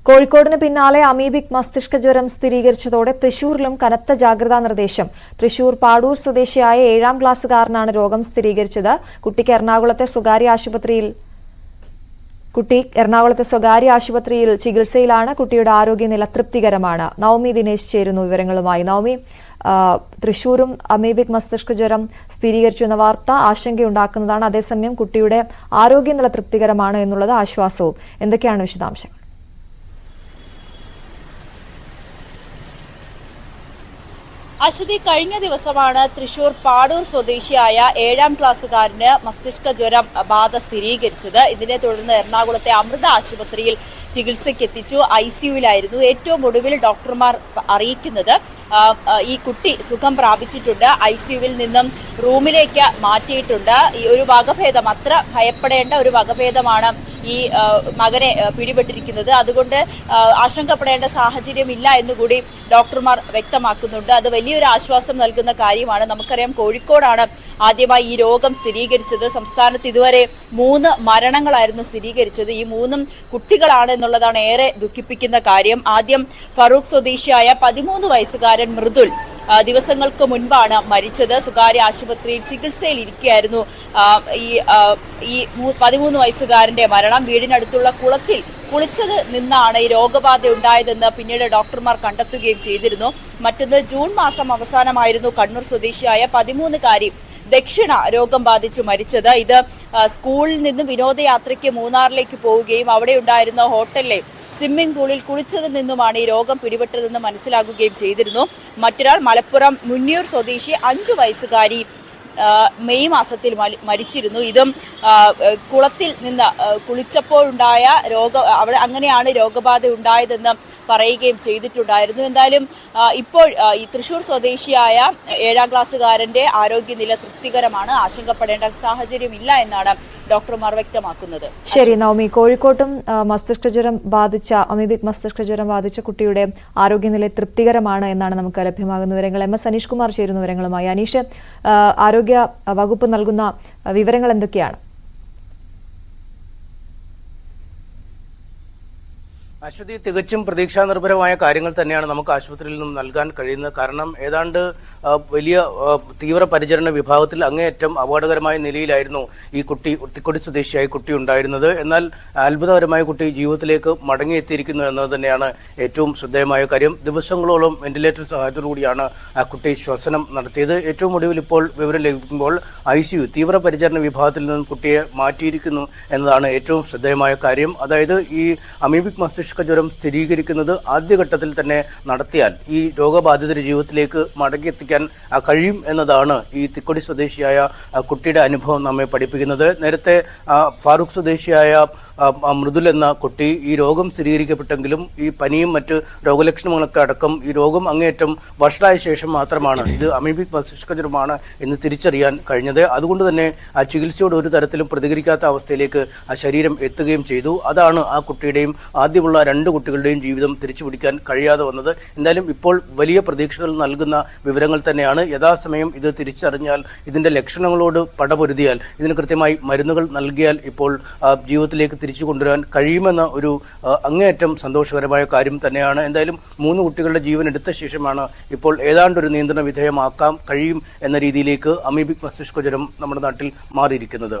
കോഴിക്കോടിന് പിന്നാലെ അമീബിക് മസ്തിഷ്ക ജ്വരം സ്ഥിരീകരിച്ചതോടെ തൃശൂരിലും കനത്ത ജാഗ്രതാ നിർദ്ദേശം. തൃശൂർ പാടൂർ സ്വദേശിയായ 7ാം ക്ലാസ്സുകാരനാണ് രോഗം സ്ഥിരീകരിച്ചത്. കുട്ടി എറണാകുളത്തെ സ്വകാര്യ ആശുപത്രിയിൽ ചികിത്സയിലാണ്. കുട്ടിയുടെ ആരോഗ്യനില തൃപ്തികരമാണ്. നവമി ദിനേശ് ചേരുന്നു വിവരങ്ങളുമായി. നവമി, തൃശൂരും അമീബിക് മസ്തിഷ്ക ജ്വരം സ്ഥിരീകരിച്ചു എന്ന വാർത്ത ആശങ്കയുണ്ടാക്കുന്നതാണ്. അതേസമയം കുട്ടിയുടെ ആരോഗ്യനില തൃപ്തികരമാണ് എന്നുള്ളത് ആശ്വാസവും. എന്തൊക്കെയാണ് വിശദാംശങ്ങൾ? അശ്വതി, കഴിഞ്ഞ ദിവസമാണ് തൃശൂർ പാടൂർ സ്വദേശിയായ 7ാം ക്ലാസ്സുകാരന് മസ്തിഷ്ക ജ്വരം ബാധ സ്ഥിരീകരിച്ചത്. ഇതിനെ തുടർന്ന് എറണാകുളത്തെ അമൃത ആശുപത്രിയിൽ ചികിത്സയ്ക്ക് എത്തിച്ചു. ICUവിലായിരുന്നു. ഏറ്റവും ഒടുവിൽ ഡോക്ടർമാർ അറിയിക്കുന്നത് ഈ കുട്ടി സുഖം പ്രാപിച്ചിട്ടുണ്ട്. ICUവിൽ നിന്നും റൂമിലേക്ക് മാറ്റിയിട്ടുണ്ട്. ഈ ഒരു വകഭേദം, അത്ര ഭയപ്പെടേണ്ട ഒരു വകഭേദമാണ് ഈ മകനെ പിടിപെട്ടിരിക്കുന്നത്. അതുകൊണ്ട് ആശങ്കപ്പെടേണ്ട സാഹചര്യമില്ല എന്നുകൂടി ഡോക്ടർമാർ വ്യക്തമാക്കുന്നുണ്ട്. അത് വലിയൊരു ആശ്വാസം നൽകുന്ന കാര്യമാണ്. നമുക്കറിയാം, കോഴിക്കോടാണ് ആദ്യമായി ഈ രോഗം സ്ഥിരീകരിച്ചത്. സംസ്ഥാനത്ത് ഇതുവരെ 3 മരണങ്ങളായിരുന്നു സ്ഥിരീകരിച്ചത്. ഈ 3ഉം കുട്ടികളാണ് എന്നുള്ളതാണ് ഏറെ ദുഃഖിപ്പിക്കുന്ന കാര്യം. ആദ്യം ഫറൂഖ് സ്വദേശിയായ 13 വയസ്സുകാരൻ മൃദുൽ ദിവസങ്ങൾക്ക് മുൻപാണ് മരിച്ചത്. സ്വകാര്യ ആശുപത്രിയിൽ ചികിത്സയിൽ ഇരിക്കുകയായിരുന്നു ഈ 13 വയസ്സുകാരന്റെ മരണം. വീടിനടുത്തുള്ള കുളത്തിൽ കുളിച്ചത് നിന്നാണ് ഈ രോഗബാധ ഉണ്ടായതെന്ന് പിന്നീട് ഡോക്ടർമാർ കണ്ടെത്തുകയും ചെയ്തിരുന്നു. മറ്റൊന്ന്, ജൂൺ മാസം അവസാനമായിരുന്നു കണ്ണൂർ സ്വദേശിയായ 13-കാരി ദക്ഷിണ രോഗം ബാധിച്ചു മരിച്ചത്. ഇത് സ്കൂളിൽ നിന്നും വിനോദയാത്രയ്ക്ക് മൂന്നാറിലേക്ക് പോവുകയും അവിടെ ഉണ്ടായിരുന്ന ഹോട്ടലിലെ സ്വിമ്മിംഗ് പൂളിൽ കുളിച്ചതിൽ നിന്നുമാണ് ഈ രോഗം പിടിപെട്ടതെന്ന് മനസ്സിലാക്കുകയും ചെയ്തിരുന്നു. മറ്റൊരാൾ മലപ്പുറം മുന്നിയൂർ സ്വദേശി 5 വയസ്സുകാരി മെയ് മാസത്തിൽ മരിച്ചിരുന്നു. ഇതും കുളത്തിൽ നിന്ന് കുളിച്ചപ്പോഴുണ്ടായ അങ്ങനെയാണ് രോഗബാധ ഉണ്ടായതെന്ന് പറയുകയും ചെയ്തിട്ടുണ്ടായിരുന്നു. എന്തായാലും ഇപ്പോൾ ഈ തൃശൂർ സ്വദേശിയായ 7ാം ക്ലാസ്സുകാരന്റെ ആരോഗ്യനില തൃപ്തികരമാണ്. ആശങ്കപ്പെടേണ്ട സാഹചര്യമില്ല എന്നാണ് ഡോക്ടർമാർ വ്യക്തമാക്കുന്നത്. ശരി നവമി, കോഴിക്കോട്ടും അമീബിക് മസ്തിഷ്ക ജ്വരം ബാധിച്ച കുട്ടിയുടെ ആരോഗ്യനില തൃപ്തികരമാണ് എന്നാണ് നമുക്ക് ലഭ്യമാകുന്ന വിവരങ്ങൾ. MS അനീഷ് കുമാർ ചേരുന്ന വിവരങ്ങളുമായി. അനീഷ്, ആരോഗ്യ വകുപ്പ് നൽകുന്ന വിവരങ്ങൾ എന്തൊക്കെയാണ്? അശ്വതി, തികച്ചും പ്രതീക്ഷാ നിർഭരമായ കാര്യങ്ങൾ തന്നെയാണ് നമുക്ക് ആശുപത്രിയിൽ നിന്നും നൽകാൻ കഴിയുന്നത്. കാരണം ഏതാണ്ട് വലിയ തീവ്ര പരിചരണ വിഭാഗത്തിൽ അങ്ങേയറ്റം അപകടകരമായ നിലയിലായിരുന്നു ഈ തിക്കൊടി സ്വദേശിയായ കുട്ടി ഉണ്ടായിരുന്നത്. എന്നാൽ അത്ഭുതകരമായ കുട്ടി ജീവിതത്തിലേക്ക് മടങ്ങിയെത്തിയിരിക്കുന്നു എന്നത് തന്നെയാണ് ഏറ്റവും ശ്രദ്ധേയമായ കാര്യം. ദിവസങ്ങളോളം വെന്റിലേറ്റർ സഹായത്തോടുകൂടിയാണ് ആ കുട്ടി ശ്വസനം നടത്തിയത്. ഏറ്റവും ഒടുവിൽ ഇപ്പോൾ വിവരം ലഭിക്കുമ്പോൾ ICU തീവ്ര പരിചരണ വിഭാഗത്തിൽ നിന്നും കുട്ടിയെ മാറ്റിയിരിക്കുന്നു എന്നതാണ് ഏറ്റവും ശ്രദ്ധേയമായ കാര്യം. അതായത് ഈ അമീബിക് മസ്തിഷ്ക ജ്വരം സ്ഥിരീകരിക്കുന്നത് ആദ്യഘട്ടത്തിൽ തന്നെ നടത്തിയാൽ ഈ രോഗബാധിതരുടെ ജീവിതത്തിലേക്ക് മടങ്ങിയെത്തിക്കാൻ കഴിയും എന്നതാണ് ഈ തിക്കൊടി സ്വദേശിയായ കുട്ടിയുടെ അനുഭവം നമ്മെ പഠിപ്പിക്കുന്നത്. നേരത്തെ ഫാറൂഖ് സ്വദേശിയായ മൃദുൽ എന്ന കുട്ടി ഈ രോഗം സ്ഥിരീകരിക്കപ്പെട്ടെങ്കിലും ഈ പനിയും മറ്റ് രോഗലക്ഷണങ്ങളൊക്കെ അടക്കം ഈ രോഗം അങ്ങേയറ്റം വഷളായ ശേഷം മാത്രമാണ് ഇത് അമീബിക് മസ്തിഷ്ക ജ്വരമാണ് എന്ന് തിരിച്ചറിയാൻ കഴിഞ്ഞത്. അതുകൊണ്ട് തന്നെ ആ ചികിത്സയോട് ഒരു തരത്തിലും പ്രതികരിക്കാത്ത അവസ്ഥയിലേക്ക് ആ ശരീരം എത്തുകയും ചെയ്തു. അതാണ് ആ കുട്ടിയുടെയും ആദ്യമുള്ള 2 കുട്ടികളുടെയും ജീവിതം തിരിച്ചുപിടിക്കാൻ കഴിയാതെ വന്നത്. എന്തായാലും ഇപ്പോൾ വലിയ പ്രതീക്ഷകൾ നൽകുന്ന വിവരങ്ങൾ തന്നെയാണ്. യഥാസമയം ഇത് തിരിച്ചറിഞ്ഞാൽ, ഇതിന്റെ ലക്ഷണങ്ങളോട് പടപൊരുതിയാൽ, ഇതിന് കൃത്യമായി മരുന്നുകൾ നൽകിയാൽ ഇപ്പോൾ ജീവിതത്തിലേക്ക് തിരിച്ചു കൊണ്ടുവരാൻ കഴിയുമെന്ന ഒരു അങ്ങേയറ്റം സന്തോഷകരമായ കാര്യം തന്നെയാണ്. എന്തായാലും 3 കുട്ടികളുടെ ജീവൻ എടുത്ത ശേഷമാണ് ഇപ്പോൾ ഏതാണ്ടൊരു നിയന്ത്രണ വിധേയമാക്കാൻ കഴിയും എന്ന രീതിയിലേക്ക് അമീബിക് മസ്തിഷ്ക ജ്വരം നമ്മുടെ നാട്ടിൽ മാറിയിരിക്കുന്നത്.